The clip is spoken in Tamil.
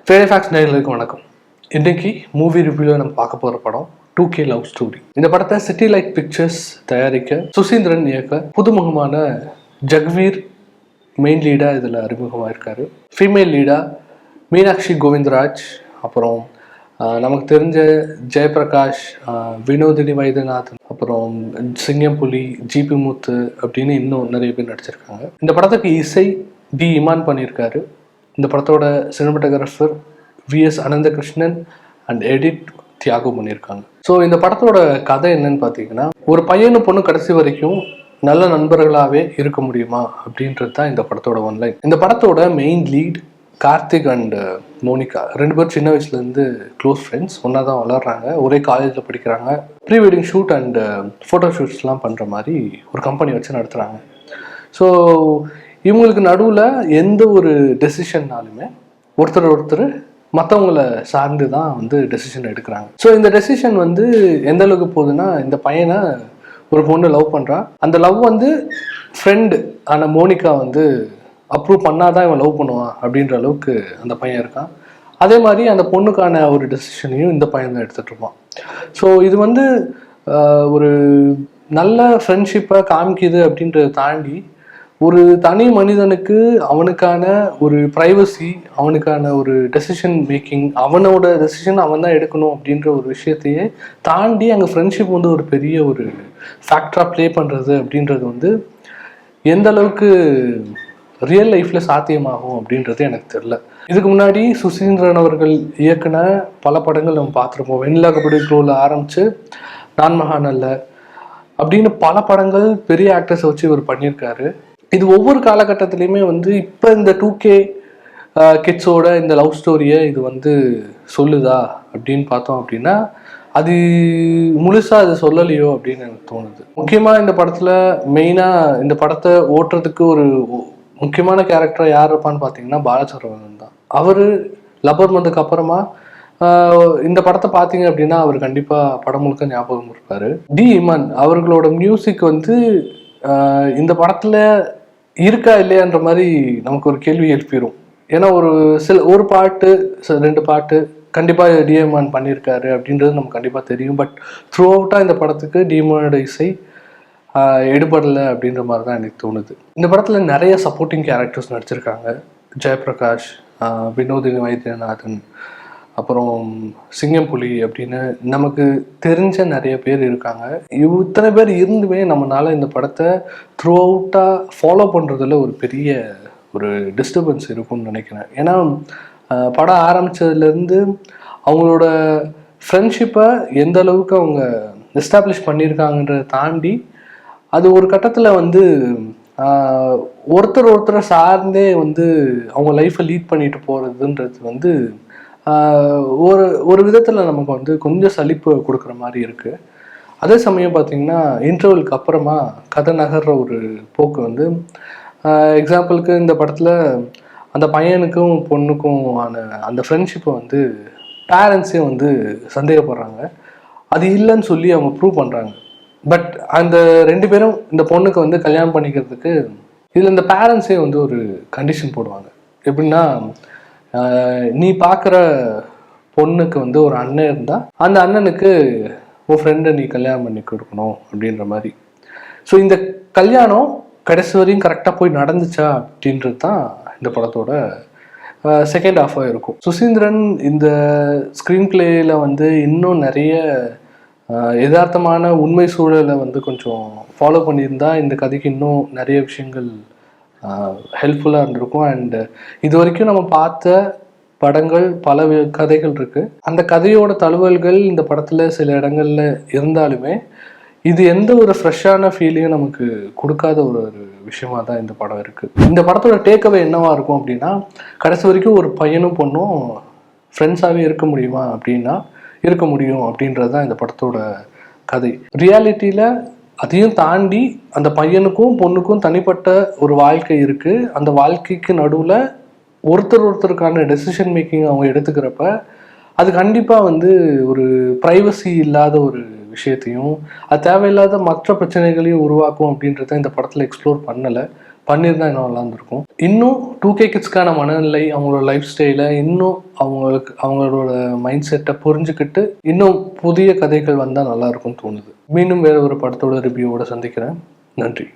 ஃபேக்ஸ் நேயர்களுக்கு வணக்கம். இன்னைக்கு மூவி ரிவ்யூவில் நம்ம பார்க்க போகிற படம் 2K லவ் ஸ்டோரி. இந்த படத்தை சிட்டி லைட் பிக்சர்ஸ் தயாரிக்க சுசீந்திரன் இயக்க புதுமுகமான ஜக்வீர் மெயின் லீடாக இதில் அறிமுகமாக இருக்காரு. ஃபீமேல் லீடாக மீனாட்சி கோவிந்தராஜ், அப்புறம் நமக்கு தெரிஞ்ச ஜெயபிரகாஷ், வினோதினி வைத்தியநாதன், அப்புறம் சிங்கம்புலி, ஜிபி முத்து அப்படின்னு இன்னும் நிறைய பேர் நடிச்சிருக்காங்க. இந்த படத்துக்கு இசை டி இமான் பண்ணியிருக்காரு. இந்த படத்தோட cinematographer VS Ananthakrishnan and edit Thiyagu பண்ணியிருக்காங்க. ஸோ இந்த படத்தோட கதை என்னன்னு பார்த்தீங்கன்னா, ஒரு பையனும் பொண்ணு கடைசி வரைக்கும் நல்ல நண்பர்களாகவே இருக்க முடியுமா அப்படின்றது தான் இந்த படத்தோட ஒன்லைன். இந்த படத்தோட main lead Karthik and Monica, ரெண்டு பேரும் சின்ன வயசுலேருந்து க்ளோஸ் ஃப்ரெண்ட்ஸ், ஒன்றா தான் வளர்றாங்க, ஒரே காலேஜில் படிக்கிறாங்க. Pre wedding shoot and photo ஷூட்ஸ்லாம் பண்ணுற மாதிரி ஒரு கம்பெனி வச்சு நடத்துகிறாங்க. ஸோ இவங்களுக்கு நடுவில் எந்த ஒரு டெசிஷன்னாலுமே ஒருத்தர் மற்றவங்கள சார்ந்து தான் டெசிஷன் எடுக்கிறாங்க. ஸோ இந்த டெசிஷன் எந்த அளவுக்கு போகுதுன்னா, இந்த பையனை ஒரு பொண்ணு லவ் பண்ணுறான். அந்த லவ் ஃப்ரெண்டு ஆன மோனிகா அப்ரூவ் பண்ணாதான் இவன் லவ் பண்ணுவான் அப்படின்ற அளவுக்கு அந்த பையன் இருக்கான். அதே மாதிரி அந்த பொண்ணுக்கான ஒரு டெசிஷனையும் இந்த பையன் தான் எடுத்துகிட்டு இருப்பான். ஸோ இது ஒரு நல்ல ஃப்ரெண்ட்ஷிப்பை காமிக்குது அப்படின்றத தாண்டி ஒரு தனி மனிதனுக்கு அவனுக்கான ஒரு ப்ரைவசி, அவனுக்கான ஒரு டெசிஷன் மேக்கிங், அவனோட டெசிஷன் அவன் தான் எடுக்கணும் அப்படின்ற ஒரு விஷயத்தையே தாண்டி அங்கே ஃப்ரெண்ட்ஷிப் ஒரு பெரிய ஒரு ஃபேக்டராக ப்ளே பண்ணுறது அப்படின்றது எந்த அளவுக்கு ரியல் லைஃப்பில் சாத்தியமாகும் அப்படின்றது எனக்கு தெரில. இதுக்கு முன்னாடி சுசீந்திரன் அவர்கள் இயக்குன பல படங்கள் நம்ம பார்த்துருப்போம். வெண்ணிலா கபடி க்ரோவில் ஆரம்பித்து நான் மகாநல்ல அப்படின்னு பல படங்கள் பெரிய ஆக்டர்ஸை வச்சு இவர் பண்ணியிருக்காரு. இது ஒவ்வொரு காலகட்டத்திலையுமே இப்போ இந்த 2K கிட்ஸோட இந்த லவ் ஸ்டோரியை இது சொல்லுதா அப்படின்னு பார்த்தோம் அப்படின்னா, அது முழுசாக அது சொல்லலையோ அப்படின்னு எனக்கு தோணுது. முக்கியமாக இந்த படத்தில் மெயினாக இந்த படத்தை ஓட்டுறதுக்கு ஒரு முக்கியமான கேரக்டராக யார் இருப்பான்னு பார்த்தீங்கன்னா பாலச்சந்திரன் தான். அவர் லப்பர் மந்துக்கு அப்புறமா இந்த படத்தை பார்த்தீங்க அப்படின்னா அவர் கண்டிப்பாக படம் முழுக்க ஞாபகம் இருப்பார். டி இமான் அவர்களோட மியூசிக் இந்த படத்தில் இருக்கா இல்லையான்ற மாதிரி நமக்கு ஒரு கேள்வி எழுப்பிடும். ஏன்னா ஒரு பாட்டு ரெண்டு பாட்டு கண்டிப்பாக டி இமான் பண்ணியிருக்காரு அப்படின்றது நமக்கு கண்டிப்பாக தெரியும். பட் த்ரூ அவுட்டாக இந்த படத்துக்கு டி இமானோட இசை எடுபடலை அப்படின்ற மாதிரி தான் எனக்கு தோணுது. இந்த படத்தில் நிறைய சப்போர்ட்டிங் கேரக்டர்ஸ் நடிச்சிருக்காங்க. ஜெயபிரகாஷ், வினோதினி வைத்தியநாதன், அப்புறம் சிங்கம்புலி அப்படின்னு நமக்கு தெரிஞ்ச நிறைய பேர் இருக்காங்க. இத்தனை பேர் இருந்துமே நம்மளால இந்த படத்தை த்ரூ அவுட்டாக ஃபாலோ பண்ணுறதுல ஒரு பெரிய ஒரு டிஸ்டர்பன்ஸ் இருக்கும்னு நினைக்கிறேன். ஏன்னா படம் ஆரம்பித்ததுலேருந்து அவங்களோட ஃப்ரெண்ட்ஷிப்பை எந்த அளவுக்கு அவங்க எஸ்டாப்ளிஷ் பண்ணியிருக்காங்கன்றதை தாண்டி அது ஒரு கட்டத்தில் ஒருத்தரை சார்ந்தே அவங்க லைஃப்பை லீட் பண்ணிட்டு போகிறதுன்றது ஒரு விதத்தில் நமக்கு கொஞ்சம் சலிப்பு கொடுக்குற மாதிரி இருக்குது. அதே சமயம் பார்த்திங்கன்னா இன்டர்வலுக்கு அப்புறமா கதை நகர்ற ஒரு போக்கு எக்ஸாம்பிளுக்கு இந்த படத்தில் அந்த பையனுக்கும் பொண்ணுக்கும் ஆன அந்த ஃப்ரெண்ட்ஷிப்பை பேரண்ட்ஸே சந்தேகப்படுறாங்க. அது இல்லைன்னு சொல்லி அவங்க ப்ரூவ் பண்ணுறாங்க. பட் அந்த ரெண்டு பேரும் இந்த பொண்ணுக்கு கல்யாணம் பண்ணிக்கிறதுக்கு இதில் இந்த பேரண்ட்ஸே ஒரு கண்டிஷன் போடுவாங்க. எப்படின்னா, நீ பார்க்குற பொண்ணுக்கு ஒரு அண்ணன் இருந்தால் அந்த அண்ணனுக்கு உன் ஃப்ரெண்டை நீ கல்யாணம் பண்ணி கொடுக்கணும் அப்படின்ற மாதிரி. ஸோ இந்த கல்யாணம் கடைசி வரையும் கரெக்டாக போய் நடந்துச்சா அப்படின்றது தான் இந்த படத்தோட செகண்ட் ஹாஃபாக இருக்கும். சுசீந்திரன் இந்த ஸ்க்ரீன் பிளேயில் இன்னும் நிறைய யதார்த்தமான உண்மை சூழலை கொஞ்சம் ஃபாலோ பண்ணியிருந்தா இந்த கதைக்கு இன்னும் நிறைய விஷயங்கள் ஹெல்ப்ஃபுல்லாக இருந்திருக்கும். அண்டு இது வரைக்கும் நம்ம பார்த்த படங்கள் பல கதைகள் இருக்குது. அந்த கதையோட தழுவல்கள் இந்த படத்தில் சில இடங்கள்ல இருந்தாலுமே இது எந்த ஒரு ஃப்ரெஷ்ஷான ஃபீலையும் நமக்கு கொடுக்காத ஒரு விஷயமா தான் இந்த படம் இருக்குது. இந்த படத்தோட டேக்அவே என்னவா இருக்கும் அப்படின்னா, கடைசி வரைக்கும் ஒரு பையனும் பொண்ணும் ஃப்ரெண்ட்ஸாகவே இருக்க முடியுமா அப்படின்னா இருக்க முடியும் அப்படின்றது தான் இந்த படத்தோட கதை. ரியாலிட்டியில் அதையும் தாண்டி அந்த பையனுக்கும் பொண்ணுக்கும் தனிப்பட்ட ஒரு வாழ்க்கை இருக்குது. அந்த வாழ்க்கைக்கு நடுவில் ஒருத்தருக்கான டெசிஷன் மேக்கிங் அவங்க எடுத்துக்கிறப்ப அது கண்டிப்பாக ஒரு ப்ரைவசி இல்லாத ஒரு விஷயத்தையும் அது தேவையில்லாத மற்ற பிரச்சனைகளையும் உருவாக்கும் அப்படின்றத இந்த படத்தில் எக்ஸ்ப்ளோர் பண்ணலை. பண்ணியிருந்தா இன்னும் நல்லா இருந்திருக்கும். இன்னும் 2K கிட்ஸ்க்கான மனநிலை, அவங்களோட லைஃப் ஸ்டைலை இன்னும் அவங்களோட மைண்ட் செட்டை புரிஞ்சுக்கிட்டு இன்னும் புதிய கதைகள் வந்தால் நல்லா இருக்கும்னு தோணுது. மீண்டும் வேற ஒரு படத்தோட ரிவ்யூவோட சந்திக்கிறேன். நன்றி.